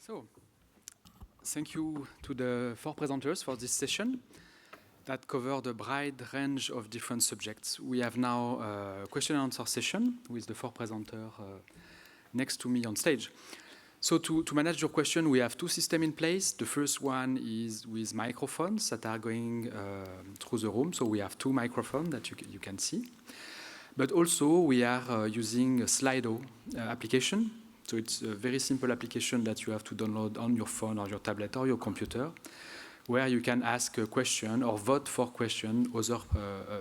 So, thank you to the 4 presenters for this session that covered a broad range of different subjects. We have now a question and answer session with the 4 presenters next to me on stage. So to manage your question, we have 2 systems in place. The first one is with microphones that are going through the room. So we have 2 microphones that you can see. But also we are using a Slido application. So it's a very simple application that you have to download on your phone or your tablet or your computer, where you can ask a question or vote for question other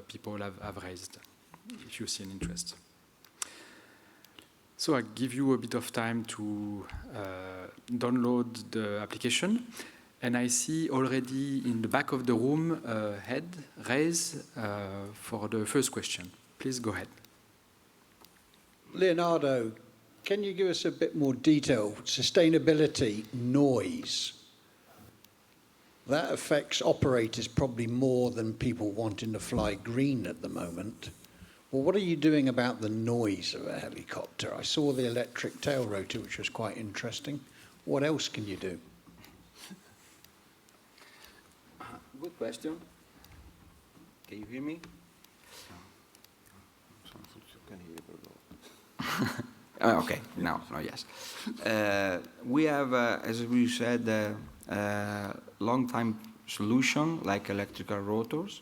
people have raised, if you see an interest. So I give you a bit of time to download the application. And I see already in the back of the room a head raised for the first question. Please go ahead. Leonardo, can you give us a bit more detail? Sustainability, noise. That affects operators probably more than people wanting to fly green at the moment. Well, what are you doing about the noise of a helicopter? I saw the electric tail rotor, which was quite interesting. What else can you do? Good question. Can you hear me? Okay, now, yes. We have, as we said, long-time solution like electrical rotors,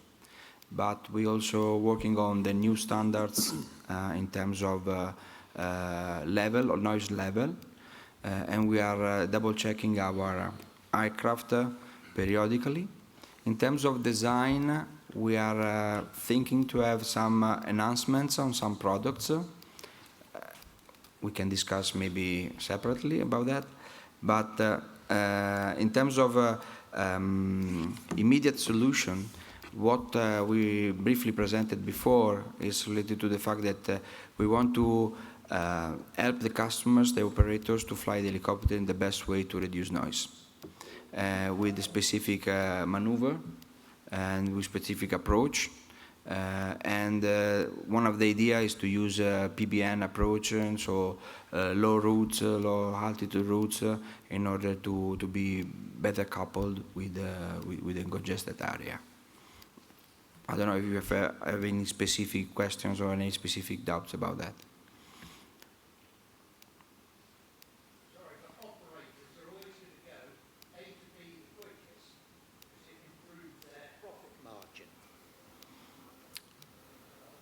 but we also working on the new standards in terms of level or noise level, and we are double-checking our aircraft periodically. In terms of design, we are thinking to have some enhancements on some products. We can discuss maybe separately about that, but in terms of immediate solution, what we briefly presented before is related to the fact that we want to help the customers, the operators, to fly the helicopter in the best way to reduce noise with a specific maneuver and with specific approach. And one of the ideas is to use a PBN approach, and so low routes, low altitude routes, in order to be better coupled with the congested area. I don't know if you have any specific questions or any specific doubts about that. Sorry, but operators are always going to go A to B the quickest because it improves their profit margin.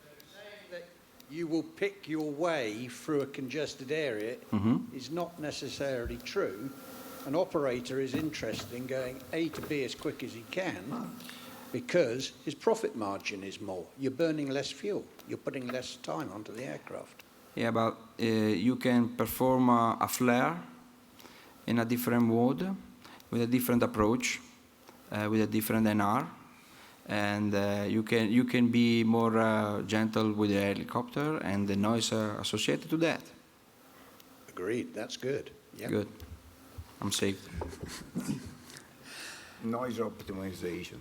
So saying that you will pick your way through a congested area is not necessarily true. An operator is interested in going A to B as quick as he can because his profit margin is more. You're burning less fuel. You're putting less time onto the aircraft. Yeah, but you can perform a flare in a different mode, with a different approach, with a different NR, and you can be more gentle with the helicopter and the noise associated to that. Agreed. That's good. Yep. Good. I'm safe. Noise optimization.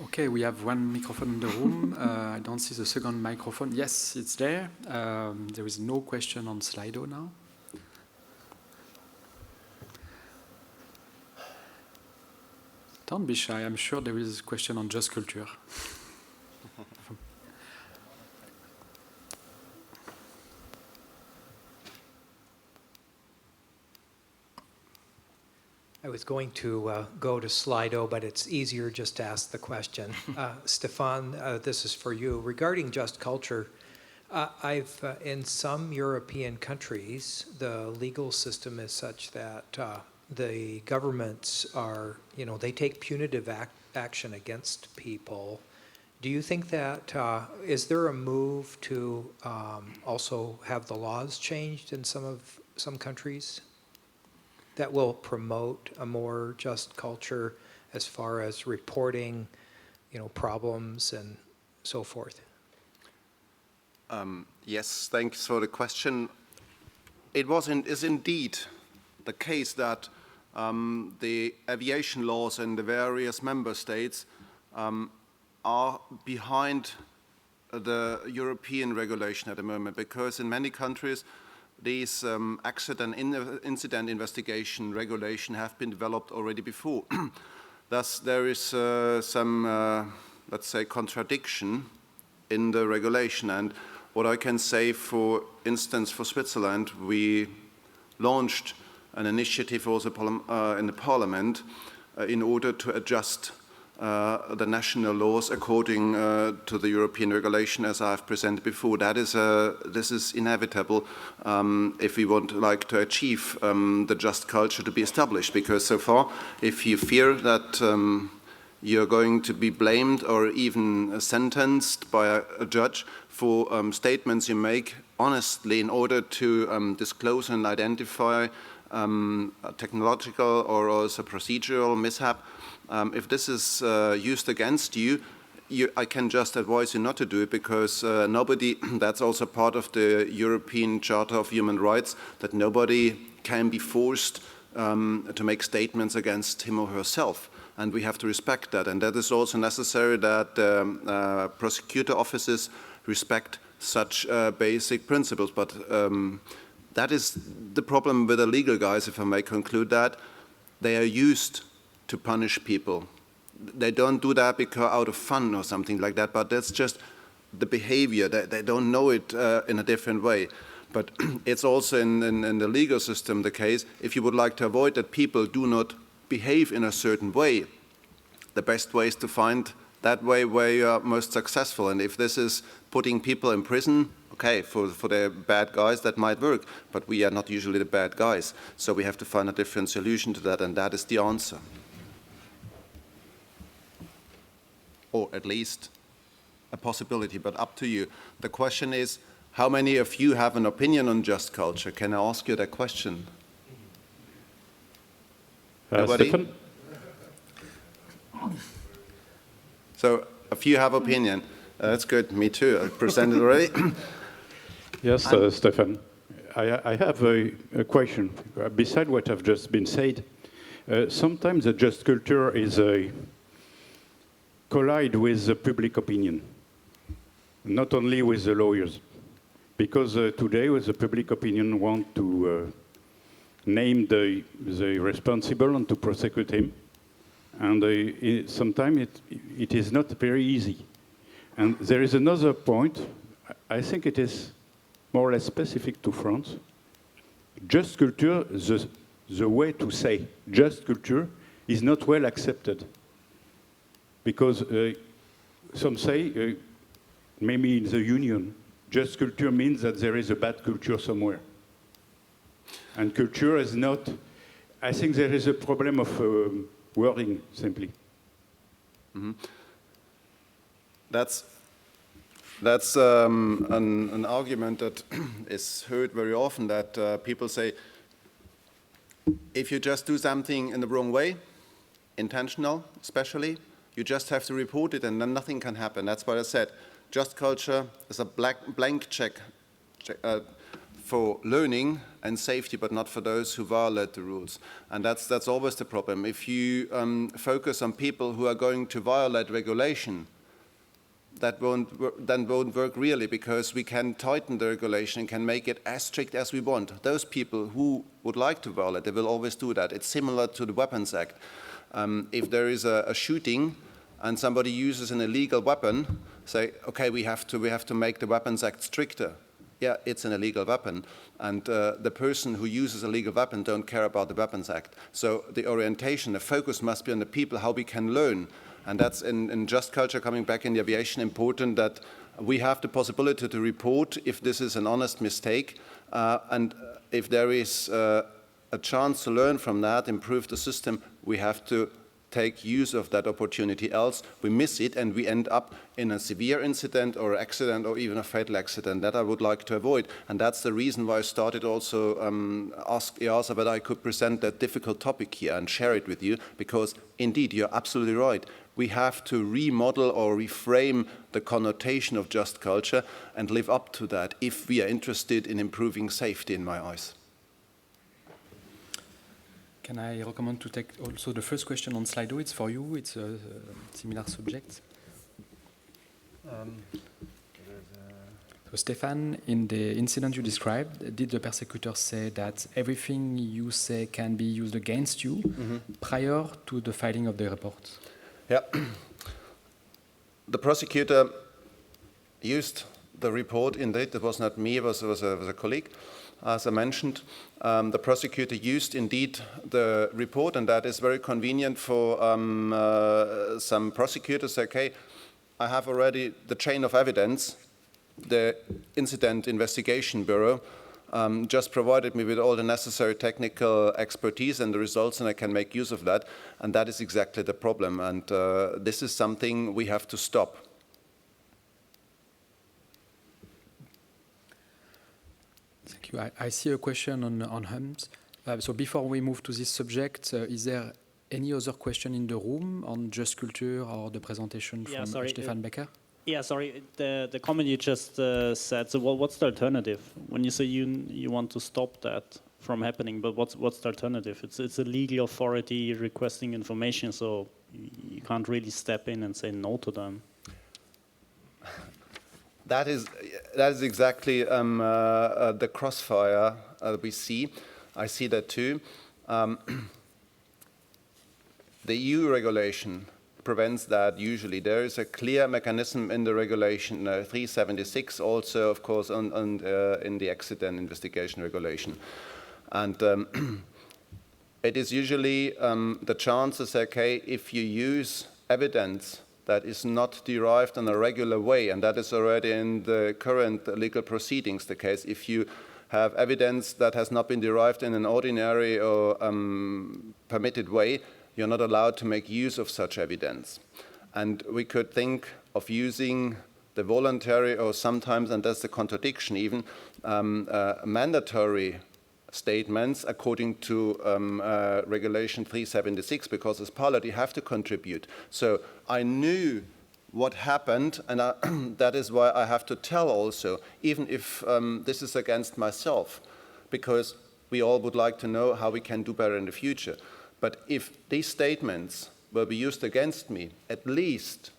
Okay, we have 1 microphone in the room. I don't see the second microphone. Yes, it's there. There is no question on Slido now. Don't be shy. I'm sure there is a question on Just Culture. I was going to go to Slido, but it's easier just to ask the question. Stefan, this is for you. Regarding Just Culture, in some European countries, the legal system is such that the governments are, they take punitive action against people. Do you think that, is there a move to also have the laws changed in some countries that will promote a more just culture as far as reporting, problems and so forth? Yes, thanks for the question. It is indeed the case that the aviation laws in the various member states are behind the European regulation at the moment, because in many countries these incident investigation regulation have been developed already before. Thus, there is some, let's say, contradiction in the regulation. And what I can say, for instance, for Switzerland, we launched an initiative also in the Parliament in order to adjust the national laws according to the European regulation, as I've presented before. This is inevitable if we want to achieve the just culture to be established, because so far, if you fear that you're going to be blamed or even sentenced by a judge for statements you make honestly in order to disclose and identify a technological or also procedural mishap, if this is used against you, I can just advise you not to do it, because nobody, that's also part of the European Charter of Human Rights, that nobody can be forced to make statements against him or herself. And we have to respect that. And that is also necessary that prosecutor offices respect such basic principles. But that is the problem with the legal guys, if I may conclude that. They are used to punish people. They don't do that because out of fun or something like that, but that's just the behavior. They don't know it in a different way. But it's also in the legal system the case, if you would like to avoid that people do not behave in a certain way, the best way is to find that way where you are most successful. And if this is putting people in prison, okay, for the bad guys, that might work, but we are not usually the bad guys. So we have to find a different solution to that, and that is the answer. Or at least a possibility, but up to you. The question is, how many of you have an opinion on just culture? Can I ask you that question? Nobody? Stefan? So a few have opinion. That's good. Me too. I presented already. Yes, Stefan. I have a question. Beside what have just been said, sometimes the just culture is collide with the public opinion, not only with the lawyers. Because today, the public opinion want to name the responsible and to prosecute him. And sometimes it is not very easy. And there is another point. I think it is more or less specific to France. Just culture, the way to say just culture is not well accepted. Because some say, maybe in the union, just culture means that there is a bad culture somewhere. And culture is not, I think there is a problem of wording, simply. Mm-hmm. That's an argument that is heard very often, that people say, if you just do something in the wrong way, intentional especially, you just have to report it and then nothing can happen. That's what I said. Just culture is a blank check for learning and safety, but not for those who violate the rules. And that's always the problem. If you focus on people who are going to violate regulation, that won't work really, because we can tighten the regulation and can make it as strict as we want. Those people who would like to violate, they will always do that. It's similar to the Weapons Act. If there is a shooting and somebody uses an illegal weapon, say, okay, we have to make the Weapons Act stricter. Yeah, it's an illegal weapon, and the person who uses a legal weapon don't care about the Weapons Act. So the orientation, the focus must be on the people, how we can learn. And that's in just culture, coming back in the aviation, important that we have the possibility to report if this is an honest mistake, and if there is a chance to learn from that, improve the system, we have to take use of that opportunity, else we miss it and we end up in a severe incident or accident or even a fatal accident. That I would like to avoid, and that's the reason why I started also ask EASA that I could present that difficult topic here and share it with you, because indeed you're absolutely right. We have to remodel or reframe the connotation of just culture and live up to that if we are interested in improving safety, in my eyes. Can I recommend to take also the first question on Slido? It's for you. It's a similar subject. So Stefan, in the incident you described, did the persecutor say that everything you say can be used against you prior to the filing of the report? Yeah. The prosecutor used the report, indeed, it was not me, it was a colleague. As I mentioned, the prosecutor used indeed the report, and that is very convenient for some prosecutors. Okay, I have already the chain of evidence. The Incident Investigation Bureau just provided me with all the necessary technical expertise and the results, and I can make use of that. And that is exactly the problem. And this is something we have to stop. Thank you. I see a question on HUMS. So before we move to this subject, is there any other question in the room on Just Culture or the presentation from Stefan Becker? Yeah, sorry, the comment you just said, so what's the alternative? When you say you want to stop that from happening, but what's the alternative? It's a legal authority requesting information, so you can't really step in and say no to them. That is exactly the crossfire we see. I see that too. The EU regulation prevents that usually. There is a clear mechanism in the regulation 376, also, of course, in the accident investigation regulation. And it is usually the chances, okay, if you use evidence that is not derived in a regular way, and that is already in the current legal proceedings the case, if you have evidence that has not been derived in an ordinary or permitted way, you're not allowed to make use of such evidence. And we could think of using the voluntary or sometimes, and that's the contradiction even, mandatory statements according to Regulation 376, because as Parliament you have to contribute. So I knew what happened, and that is why I have to tell also, even if this is against myself, because we all would like to know how we can do better in the future. But if these statements will be used against me, at least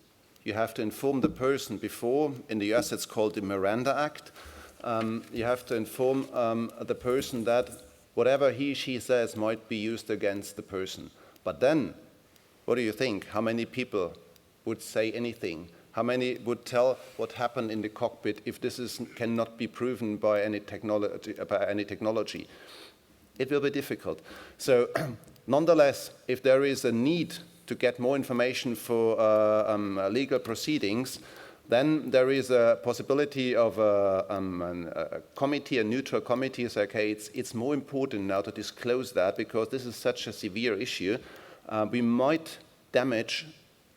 you have to inform the person before. In the US it's called the Miranda Act. You have to inform the person that whatever she says might be used against the person. But then, what do you think? How many people would say anything? How many would tell what happened in the cockpit if this cannot be proven by any technology? It will be difficult. So, nonetheless, if there is a need to get more information for legal proceedings, then there is a possibility of a committee, a neutral committee. So, okay, it's more important now to disclose that because this is such a severe issue. We might damage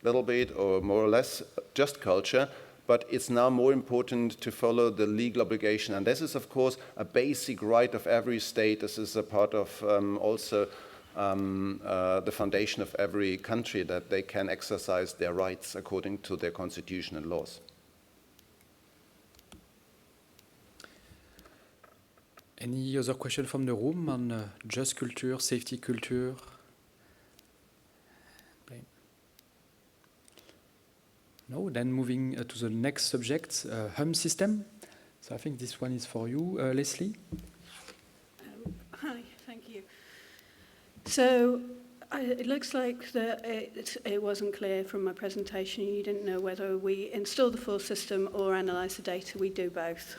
a little bit or more or less just culture, but it's now more important to follow the legal obligation. And this is, of course, a basic right of every state. This is a part of also the foundation of every country, that they can exercise their rights according to their constitution and laws. Any other question from the room on just culture, safety culture? No, then moving to the next subject, HUM system. So I think this one is for you, Leslie. Hi, thank you. So it looks like it wasn't clear from my presentation. You didn't know whether we install the full system or analyze the data. We do both.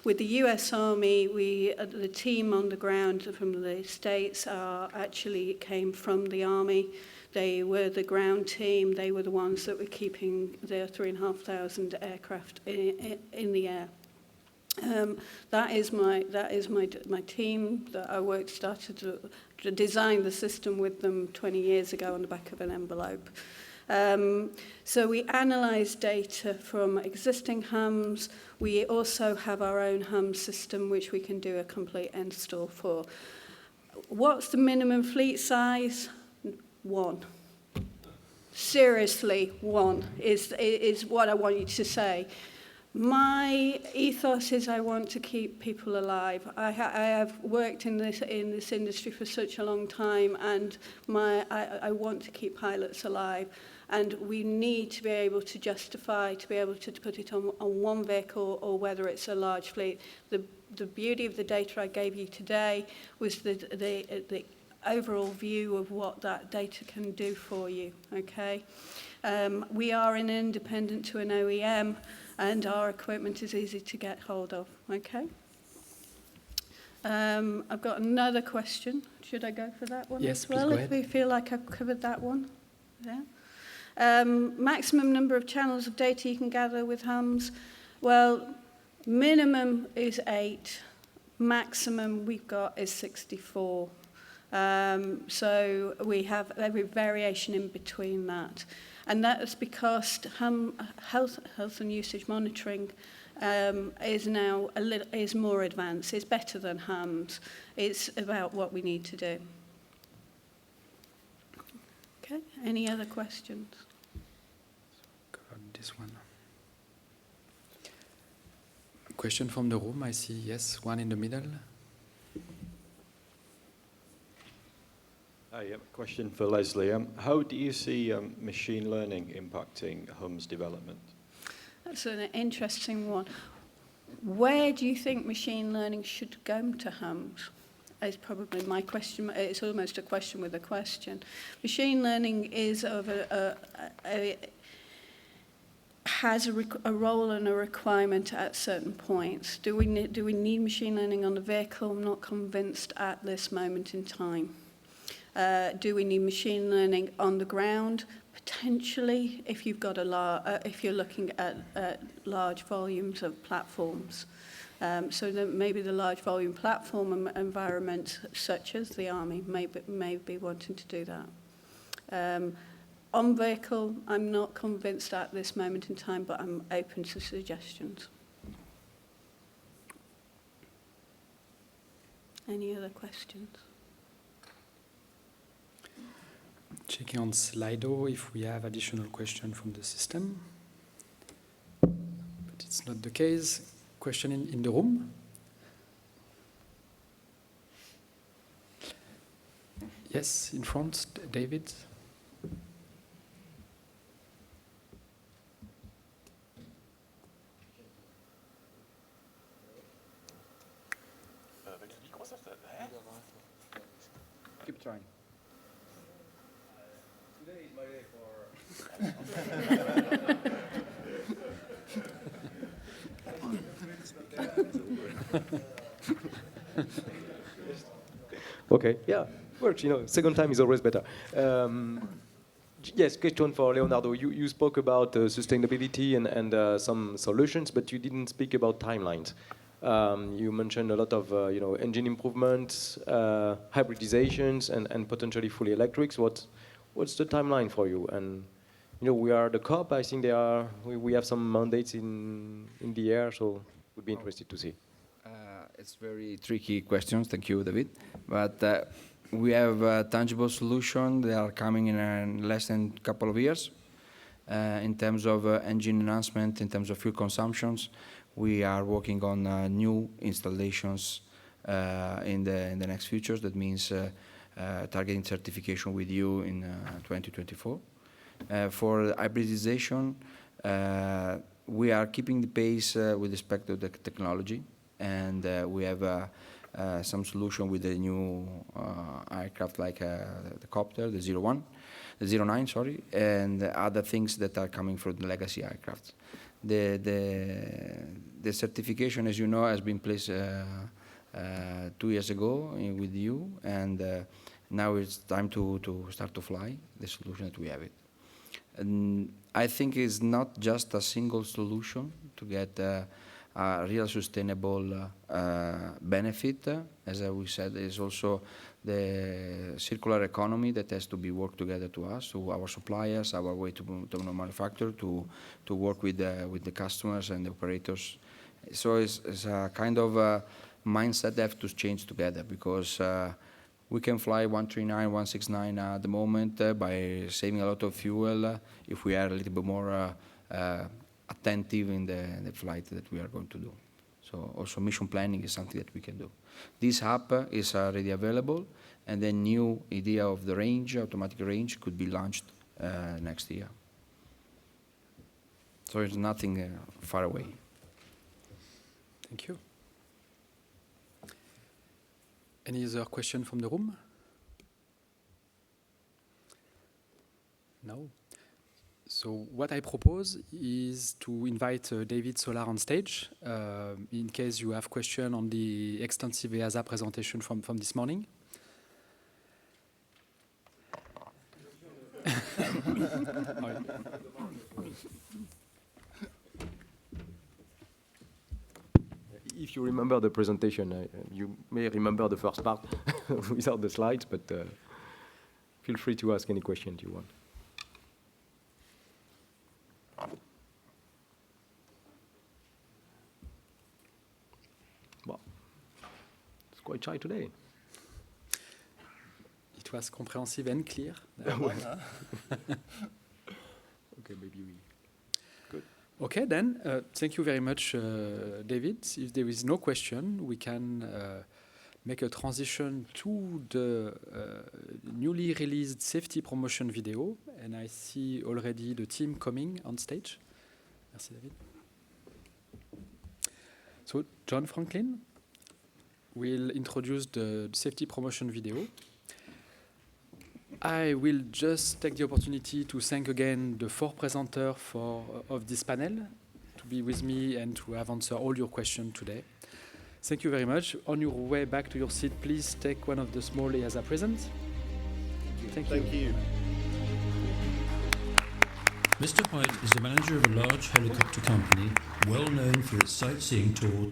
With the US Army, the team on the ground from the States actually came from the Army. They were the ground team. They were the ones that were keeping their 3,500 aircraft in the air. That is my team that I started to design the system with them 20 years ago on the back of an envelope. So we analyze data from existing HUMs. We also have our own HUM system, which we can do a complete install for. What's the minimum fleet size? 1. Seriously, 1 is what I want you to say. My ethos is I want to keep people alive. I have worked in this industry for such a long time, and I want to keep pilots alive. and we need to be able to justify, to be able to put it on one vehicle or whether it's a large fleet. The beauty of the data I gave you today was the overall view of what that data can do for you, okay? We are an independent to an OEM, and our equipment is easy to get hold of, okay? I've got another question. Should I go for that one Yes, as well? please go If we feel like I've covered that one. Yeah. Maximum number of channels of data you can gather with hums. Well, minimum is 8. Maximum we've got is 64. So we have every variation in between that. And that is because health and usage monitoring is now is more advanced. It's better than hums. It's about what we need to do. Okay, any other questions? Covered this one. Question from the room, I see, yes, one in the middle. Hi, question for Leslie. How do you see machine learning impacting hums development? That's an interesting one. Where do you think machine learning should go to hums? Is probably my question. It's almost a question with a question. Machine learning is of has a role and a requirement at certain points. Do we need machine learning on the vehicle? I'm not convinced at this moment in time. Do we need machine learning on the ground? Potentially, if you've got if you're looking at large volumes of platforms. So then maybe the large volume platform environment, such as the Army, may be wanting to do that. On vehicle, I'm not convinced at this moment in time, but I'm open to suggestions. Any other questions? Checking on Slido if we have additional questions from the system. But it's not the case. Question in the room? Yes, in front, David. Keep trying. Today is my day for... Okay, yeah, works, second time is always better. Yes, question for Leonardo. You spoke about sustainability and some solutions, but you didn't speak about timelines. You mentioned a lot of engine improvements, hybridizations, and potentially fully electrics. What's the timeline for you? And we are the COP. I think we have some mandates in the air, so we'd be interested to see. It's very tricky questions. Thank you, David. But we have a tangible solution. They are coming in less than a couple of years. In terms of engine enhancement, in terms of fuel consumptions, we are working on new installations in the next futures. That means targeting certification with you in 2024. For hybridization, we are keeping the pace with respect to the technology, and we have some solution with the new aircraft like the copter, the 09, sorry, and other things that are coming from the legacy aircraft. The certification, as you know, has been placed 2 years ago with you, and now it's time to start to fly the solution that we have it. And I think it's not just a single solution to get a real sustainable benefit. As we said, is also the circular economy that has to be worked together to us, to our suppliers, our way to manufacture, to work with the customers and the operators. So it's a kind of mindset that have to change together, because we can fly 139, 169 at the moment by saving a lot of fuel if we are a little bit more attentive in the flight that we are going to do. So also mission planning is something that we can do. This app is already available, and the new idea of the range, automatic range, could be launched next year. So it's nothing far away. Thank you. Any other question from the room? No? So what I propose is to invite David Solar on stage in case you have questions on the extensive EASA presentation from this morning. If you remember the presentation, you may remember the first part without the slides, but feel free to ask any questions you want. Well, it's quite shy today. It was comprehensive and clear. Okay, maybe we... Okay, then, thank you very much, David. If there is no question, we can make a transition to the newly released safety promotion video. And I see already the team coming on stage. Merci, David. So, John Franklin will introduce the safety promotion video. I will just take the opportunity to thank again the 4 presenters of this panel to be with me and to have answered all your questions today. Thank you very much. On your way back to your seat, please take one of the small EASA presents. Thank you. Thank you. Mr. White is the manager of a large helicopter company, well known for its sightseeing tour.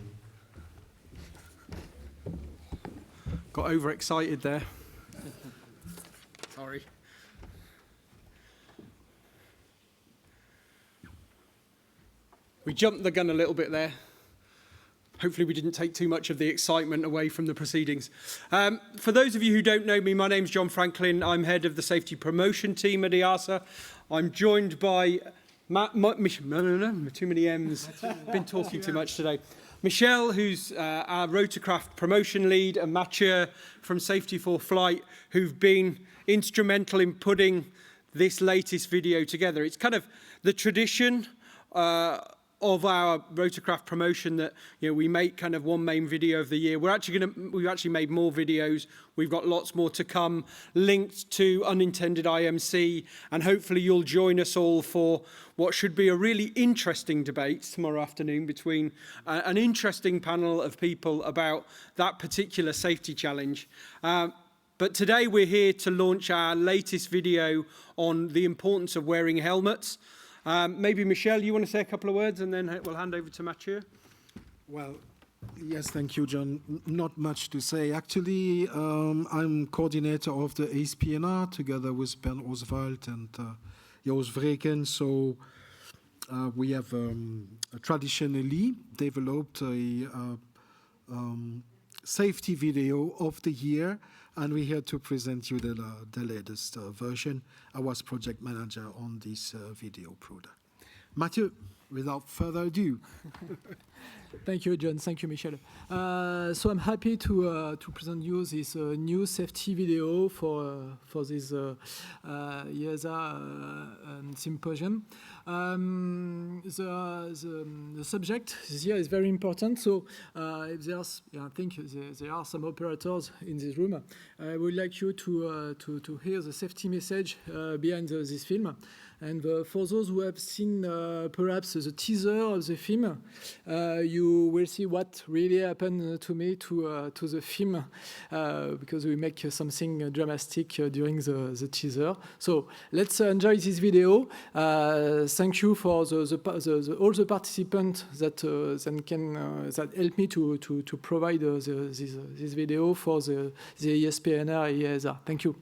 Got overexcited there. Sorry. We jumped the gun a little bit there. Hopefully we didn't take too much of the excitement away from the proceedings. For those of you who don't know me, my name's John Franklin. I'm head of the safety promotion team at EASA. I'm joined by too many M's. Been talking too much today. Michelle, who's our Rotorcraft promotion lead, and Mathieu from Safety for Flight, who've been instrumental in putting this latest video together. It's kind of the tradition of our Rotorcraft promotion that we make kind of one main video of the year. We've actually made more videos. We've got lots more to come, linked to unintended IMC, and hopefully you'll join us all for what should be a really interesting debate tomorrow afternoon between an interesting panel of people about that particular safety challenge. But today we're here to launch our latest video on the importance of wearing helmets. Maybe Michelle, you want to say a couple of words and then we'll hand over to Mathieu? Well, yes, thank you, John. Not much to say. Actually, I'm coordinator of the ASPNR together with Ben Oswald and Joost Vreken. So we have traditionally developed a safety video of the year, and we're here to present you the latest version. I was project manager on this video product. Mathieu, without further ado. Thank you, John. Thank you, Michel. So I'm happy to present you this new safety video for this EASA symposium. The subject this year is very important. So if there's, I think there are some operators in this room. I would like you to hear the safety message behind this film. And for those who have seen perhaps the teaser of the film, you will see what really happened to me to the film because we make something dramatic during the teaser. So let's enjoy this video. Thank you for all the participants that helped me to provide this video for the ESPNR EASA. Thank you.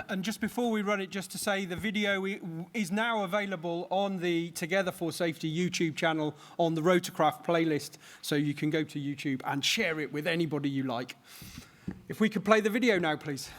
And just before we run it, just to say the video is now available on the Together for Safety YouTube channel on the Rotorcraft playlist, so you can go to YouTube and share it with anybody you like. If we could play the video now, please.